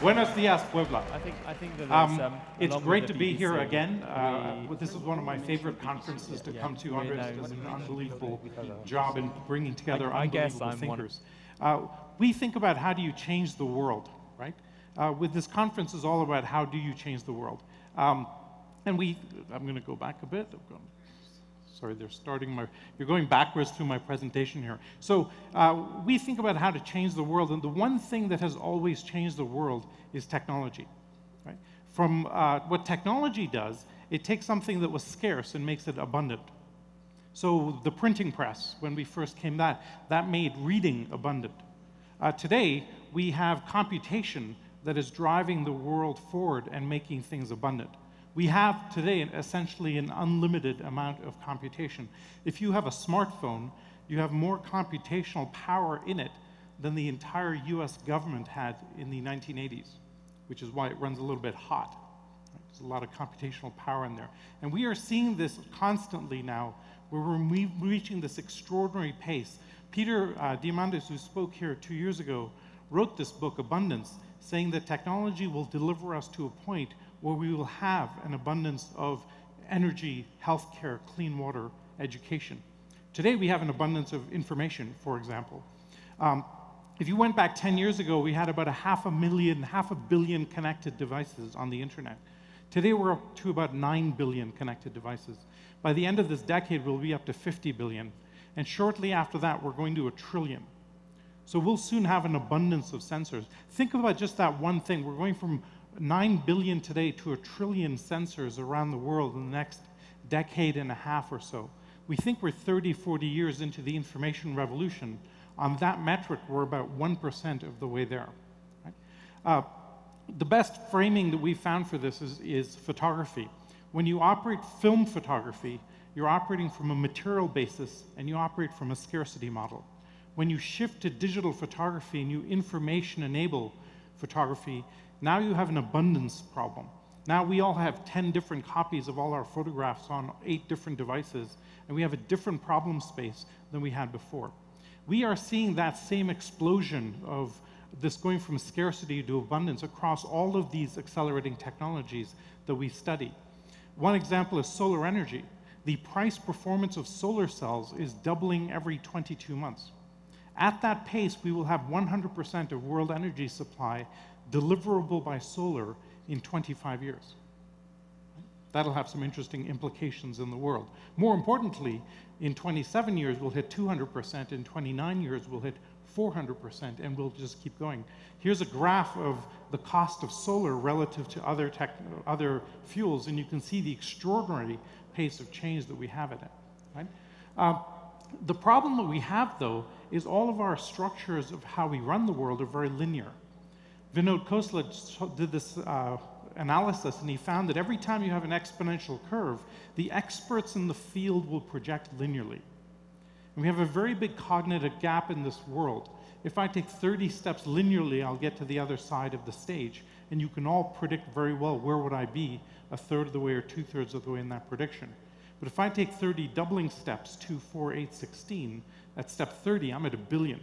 Buenos dias, Puebla. I think that there's, It's along great with to the be here BBC, again. we- This is one of my favorite conferences to come to. Andres does an unbelievable no. job in bringing together I guess unbelievable I'm one of- thinkers. We think about how do you change the world, right? With this conference is all about how do you change the world. I'm going to go back a bit. Sorry, you're going backwards through my presentation here. So we think about how to change the world, and the one thing that has always changed the world is technology, right? From what technology does, it takes something that was scarce and makes it abundant. So the printing press, when we first came that made reading abundant. Today, we have computation that is driving the world forward and making things abundant. We have today essentially an unlimited amount of computation. If you have a smartphone, you have more computational power in it than the entire US government had in the 1980s, which is why it runs a little bit hot. There's a lot of computational power in there. And we are seeing this constantly now, where we're reaching this extraordinary pace. Peter Diamandis, who spoke here 2 years ago, wrote this book, Abundance, saying that technology will deliver us to a point where we will have an abundance of energy, healthcare, clean water, education. Today we have an abundance of information, for example. If you went back 10 years ago, we had about half a billion connected devices on the internet. Today we're up to about 9 billion connected devices. By the end of this decade, we'll be up to 50 billion. And shortly after that, we're going to 1 trillion. So we'll soon have an abundance of sensors. Think about just that one thing. We're going from 9 billion today to 1 trillion sensors around the world in the next decade and a half or so. We think we're 30, 40 years into the information revolution. On that metric, we're about 1% of the way there. Right? The best framing that we found for this is photography. When you operate film photography, you're operating from a material basis and you operate from a scarcity model. When you shift to digital photography and you information enable photography, now you have an abundance problem. Now we all have 10 different copies of all our photographs on 8 different devices, and we have a different problem space than we had before. We are seeing that same explosion of this going from scarcity to abundance across all of these accelerating technologies that we study. One example is solar energy. The price performance of solar cells is doubling every 22 months. At that pace, we will have 100% of world energy supply deliverable by solar in 25 years. That'll have some interesting implications in the world. More importantly, in 27 years, we'll hit 200%. In 29 years, we'll hit 400%, and we'll just keep going. Here's a graph of the cost of solar relative to other fuels, and you can see the extraordinary pace of change that we have in it. Right? The problem that we have, though, is all of our structures of how we run the world are very linear. Vinod Khosla did this analysis, and he found that every time you have an exponential curve, the experts in the field will project linearly. And we have a very big cognitive gap in this world. If I take 30 steps linearly, I'll get to the other side of the stage, and you can all predict very well where would I be a third of the way or 2/3 of the way in that prediction. But if I take 30 doubling steps, 2, 4, 8, 16, at step 30, I'm at 1 billion.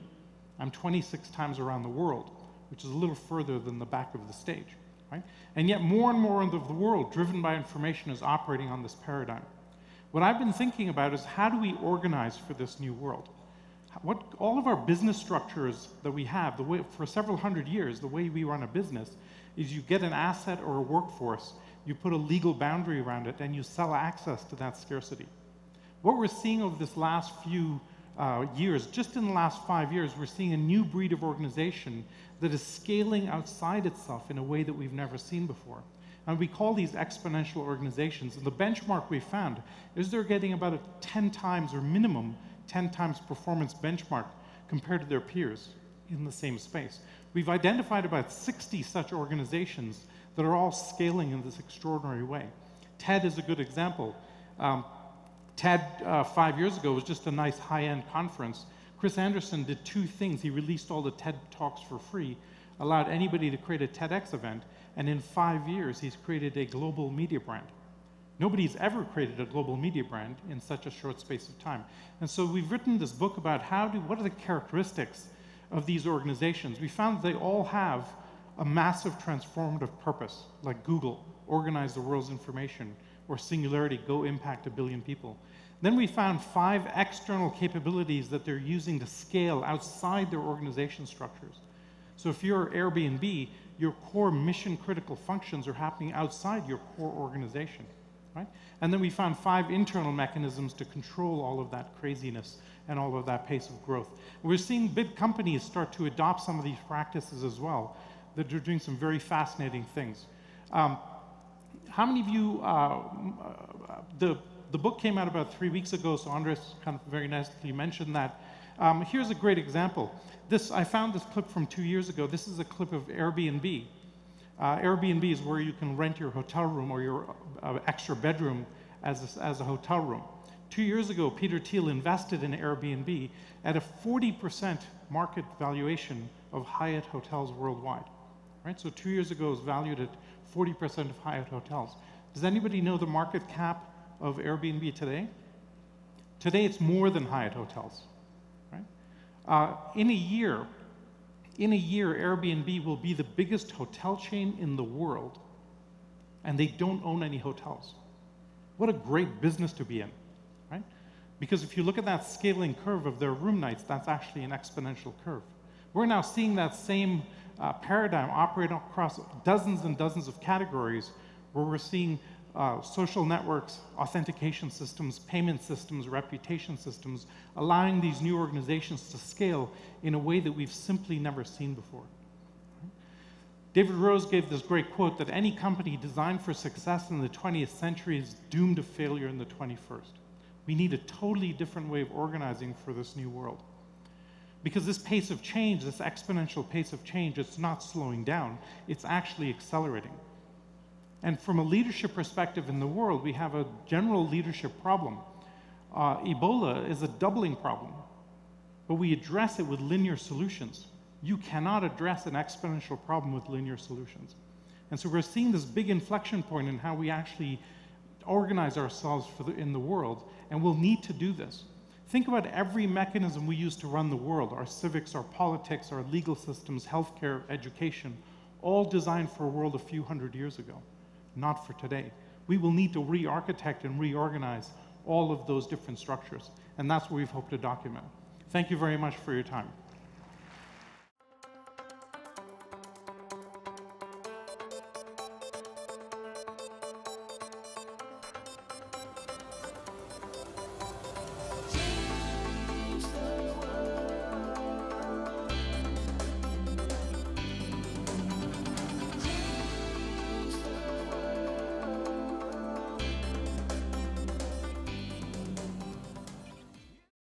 I'm 26 times around the world, which is a little further than the back of the stage. Right? And yet more and more of the world, driven by information, is operating on this paradigm. What I've been thinking about is how do we organize for this new world? All of our business structures that we have, for several hundred years, the way we run a business is you get an asset or a workforce, you put a legal boundary around it, and you sell access to that scarcity. What we're seeing over this last few years, just in the last 5 years, we're seeing a new breed of organization that is scaling outside itself in a way that we've never seen before. And we call these exponential organizations. And the benchmark we found is they're getting about a 10 times or minimum 10 times performance benchmark compared to their peers in the same space. We've identified about 60 such organizations that are all scaling in this extraordinary way. TED is a good example. TED 5 years ago was just a nice high-end conference. Chris Anderson did 2 things. He released all the TED Talks for free, allowed anybody to create a TEDx event, and in 5 years, he's created a global media brand. Nobody's ever created a global media brand in such a short space of time. And so we've written this book about what are the characteristics of these organizations. We found they all have a massive transformative purpose, like Google, organize the world's information, or Singularity, go impact 1 billion people. Then we found 5 external capabilities that they're using to scale outside their organization structures. So if you're Airbnb, your core mission critical functions are happening outside your core organization, right? And then we found 5 internal mechanisms to control all of that craziness and all of that pace of growth. We're seeing big companies start to adopt some of these practices as well, that are doing some very fascinating things. How many of you, the book came out about 3 weeks ago, so Andres kind of very nicely mentioned that. Here's a great example. I found this clip from 2 years ago. This is a clip of Airbnb. Airbnb is where you can rent your hotel room or your extra bedroom as a hotel room. 2 years ago, Peter Thiel invested in Airbnb at a 40% market valuation of Hyatt hotels worldwide. Right? So 2 years ago, it was valued at 40% of Hyatt hotels. Does anybody know the market cap of Airbnb today? Today, it's more than Hyatt hotels. Right? In a year, Airbnb will be the biggest hotel chain in the world, and they don't own any hotels. What a great business to be in, right? Because if you look at that scaling curve of their room nights, that's actually an exponential curve. We're now seeing that same paradigm operate across dozens and dozens of categories, where we're seeing social networks, authentication systems, payment systems, reputation systems, allowing these new organizations to scale in a way that we've simply never seen before. David Rose gave this great quote that any company designed for success in the 20th century is doomed to failure in the 21st. We need a totally different way of organizing for this new world. Because this pace of change, this exponential pace of change, it's not slowing down, it's actually accelerating. And from a leadership perspective in the world, we have a general leadership problem. Ebola is a doubling problem, but we address it with linear solutions. You cannot address an exponential problem with linear solutions. And so we're seeing this big inflection point in how we actually organize ourselves in the world, and we'll need to do this. Think about every mechanism we use to run the world, our civics, our politics, our legal systems, healthcare, education, all designed for a world a few hundred years ago, not for today. We will need to re-architect and reorganize all of those different structures, and that's what we've hoped to document. Thank you very much for your time.